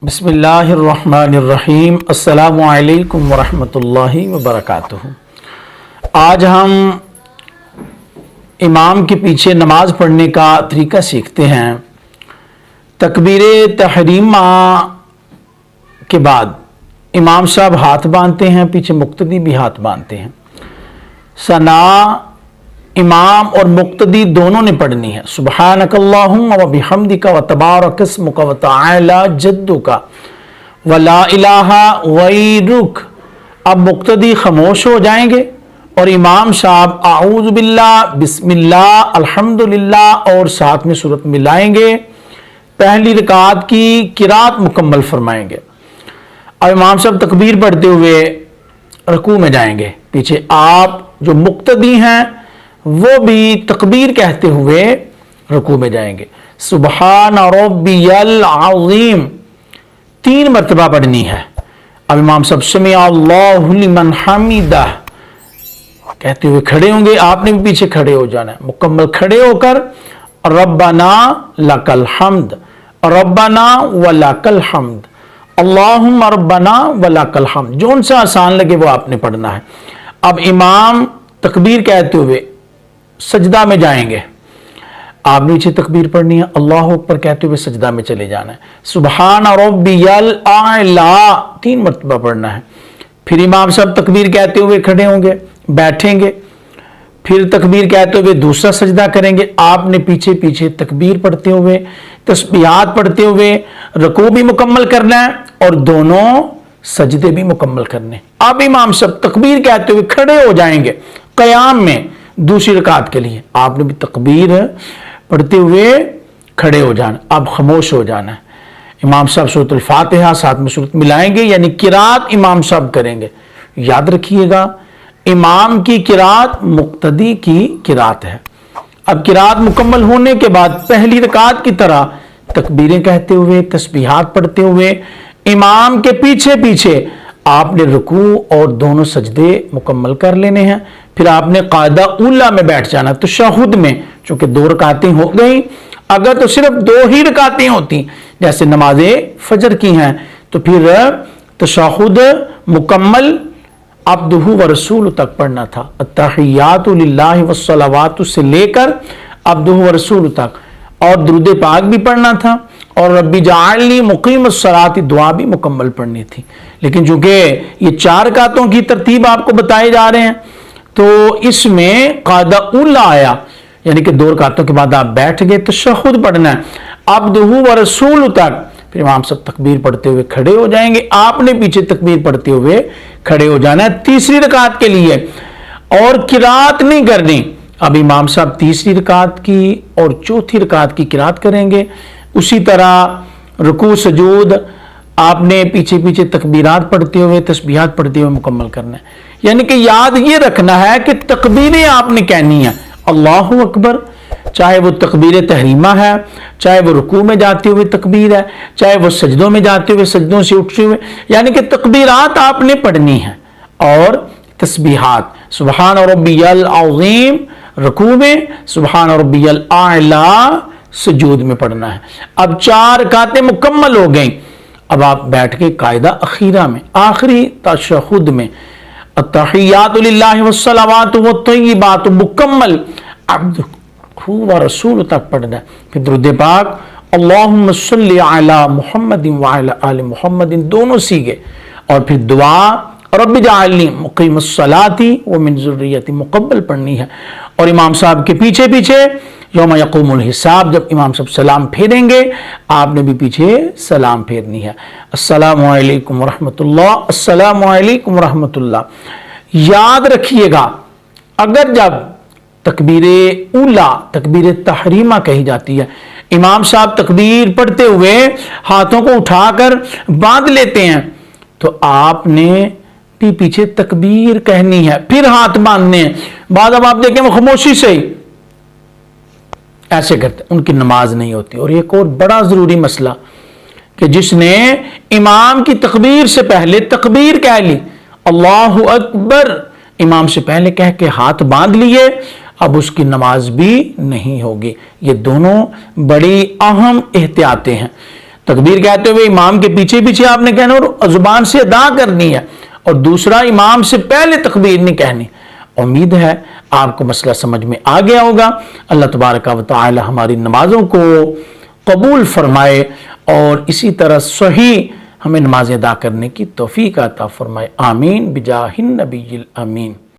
बिस्मिल्लाहिर्रहमानिर्रहीम। अस्सलामु अलैकुम वरहमतुल्लाहि वबरकातुहू। आज हम इमाम के पीछे नमाज पढ़ने का तरीका सीखते हैं। तकबीर तहरीमा के बाद इमाम साहब हाथ बांधते हैं, पीछे मुक्तदी भी हाथ बांधते हैं। सना इमाम और मुक्तदी दोनों ने पढ़नी है। सुब्हानकल्लाहुम्मा व बिहम्दिका व तबारक इस्मुका व तआला जद्दुका व ला इलाहा गैरुक। अब मुक्तदी खामोश हो जाएंगे और इमाम साहब आऊज़ु बिल्लाह, बिस्मिल्लाह, अल्हम्दुलिल्लाह और साथ में सूरत मिलाएंगे। पहली रकात की किरात मुकम्मल फरमाएंगे। अब इमाम साहब तकबीर पढ़ते हुए रुकू में जाएंगे। पीछे आप जो मुक्तदी हैं वो भी तकबीर कहते हुए रुकू में जाएंगे। सुबहान रब्बियल अज़ीम 3 मरतबा पढ़नी है। अब इमाम साहब समिअ अल्लाहु लिमन हमिदा कहते हुए खड़े होंगे। आपने भी पीछे खड़े हो जाना है। मुकम्मल खड़े होकर रब्बना लकल हम्द, रब्बना व लकल हम्द, अल्लाहुम्मा रब्बना व लकल हम्द। जो सा आसान लगे वो आपने पढ़ना है। अब इमाम तकबीर कहते हुए सजदा में जाएंगे। आप नीचे तकबीर पढ़नी है। अल्लाह अकबर कहते हुए सजदा में चले जाना है। सुबहान रब्बियल आला 3 मरतबा पढ़ना है। फिर इमाम साहब तकबीर कहते हुए खड़े होंगे, बैठेंगे। फिर तकबीर कहते हुए दूसरा सजदा करेंगे। आपने पीछे पीछे तकबीर पढ़ते हुए, तस्बीहात पढ़ते हुए रुकू भी मुकम्मल करना है और दोनों सजदे भी मुकम्मल करने। अब इमाम साहब तकबीर कहते हुए खड़े हो जाएंगे क़याम में दूसरी रकात के लिए। आपने भी तकबीर पढ़ते हुए खड़े हो जाना। अब खामोश हो जाना है। इमाम साहब सूरत फातिहा साथ में सूरत मिलाएंगे, यानी किरात इमाम साहब करेंगे। याद रखिएगा, इमाम की किरात मुक्तदी की किरात है। अब किरात मुकम्मल होने के बाद पहली रकात की तरह तकबीरें कहते हुए, तस्बीहात पढ़ते हुए इमाम के पीछे पीछे आपने रुकू और दोनों सजदे मुकम्मल कर लेने हैं। फिर आपने कायदा उला में बैठ जाना तशहुद में। चूंकि 2 रकातें हो गई, अगर तो सिर्फ 2 ही रकातें होती जैसे नमाजे फजर की हैं तो फिर तशहुद मुकम्मल अब्दुहु व रसूल तक पढ़ना था। अत्तहियातु लिल्लाहि वस्सलावातु से लेकर अब्दुहु व रसूल तक, और दुरूद पाक भी पढ़ना था और रब्बी जाअलनी मुकीमस सलाती दुआ भी मुकम्मल पढ़नी थी। लेकिन चूंकि ये 4 रकातों की तरतीब आपको बताए जा रहे हैं तो इसमें कायदा उला आया, यानी कि 2 रकातों के बाद आप बैठ गए। तशहुद पढ़ना है अब्दुहु व रसूल तक। फिर इमाम सब तकबीर पढ़ते हुए खड़े हो जाएंगे। आपने पीछे तकबीर पढ़ते हुए खड़े हो जाना है तीसरी रकात के लिए, और किरात नहीं करनी। अब इमाम साहब तीसरी रकात की और चौथी रकात की किरात करेंगे। उसी तरह रुकू सजूद आपने पीछे पीछे तकबीरात पढ़ते हुए, तस्बीहात पढ़ते हुए मुकम्मल करना है। यानी कि याद ये रखना है कि तकबीरें आपने कहनी है। अल्लाहु अकबर, चाहे वो तकबीर तहरीमा है, चाहे वो रुकू में जाते हुए तकबीर है, चाहे वो सजदों में जाते हुए, सजदों से उठते हुए, यानी कि तकबीरात आपने पढ़नी है। और तस्बीहात सुबहान रब्बियल अज़ीम रुकू में, सुबहान रब्बियल आला सुजूद में पढ़ना है। अब 4 रकातें मुकम्मल हो गई। अब आप बैठ के कायदा अखीरा में, आखिरी तशहुद में अत्तहियातु लिल्लाहि वस्सलावातु वत्तय्यिबातु मुकम्मल अब्दुहु व रसूल तक पढ़ना है। फिर दुरूद पाक अल्लाहुम्मा सल्लि अला मुहम्मदिन व अला आलि मुहम्मदिन दोनों सीखे। और फिर दुआ रब्बी जाअलनी मुकीमस सलाती व मिन ज़ुर्रियती मुकम्मल पढ़नी है। और इमाम साहब के पीछे पीछे यौम यक़ूमुल हिसाब, जब इमाम साहब सलाम फेरेंगे आपने भी पीछे सलाम फेरनी है। अस्सलामु अलैकुम व रहमतुल्लाह, अस्सलामु अलैकुम व रहमतुल्लाह। याद रखिएगा, अगर जब तकबीर उला, तकबीर तहरीमा कही जाती है, इमाम साहब तकबीर पढ़ते हुए हाथों को उठाकर बांध लेते हैं तो आपने भी पीछे तकबीर कहनी है, फिर हाथ बांधने हैं। बाद अब आप देखें वो खामोशी से ही ऐसे करते, उनकी नमाज नहीं होती। और एक और बड़ा जरूरी मसला कि जिसने इमाम की तकबीर से पहले तकबीर कह ली, अल्लाहु अकबर इमाम से पहले कह के हाथ बांध लिए, अब उसकी नमाज भी नहीं होगी। ये दोनों बड़ी अहम एहतियातें हैं। تکبیر کہتے ہوئے امام کے پیچھے پیچھے آپ نے کہنا اور زبان سے ادا کرنی ہے، اور دوسرا امام سے پہلے تکبیر نہیں کہنی۔ امید ہے آپ کو مسئلہ سمجھ میں آ گیا ہوگا۔ اللہ تبارک و تعالی ہماری نمازوں کو قبول فرمائے اور اسی طرح صحیح ہمیں نماز ادا کرنے کی توفیق عطا فرمائے، آمین بجاہ النبی الامین۔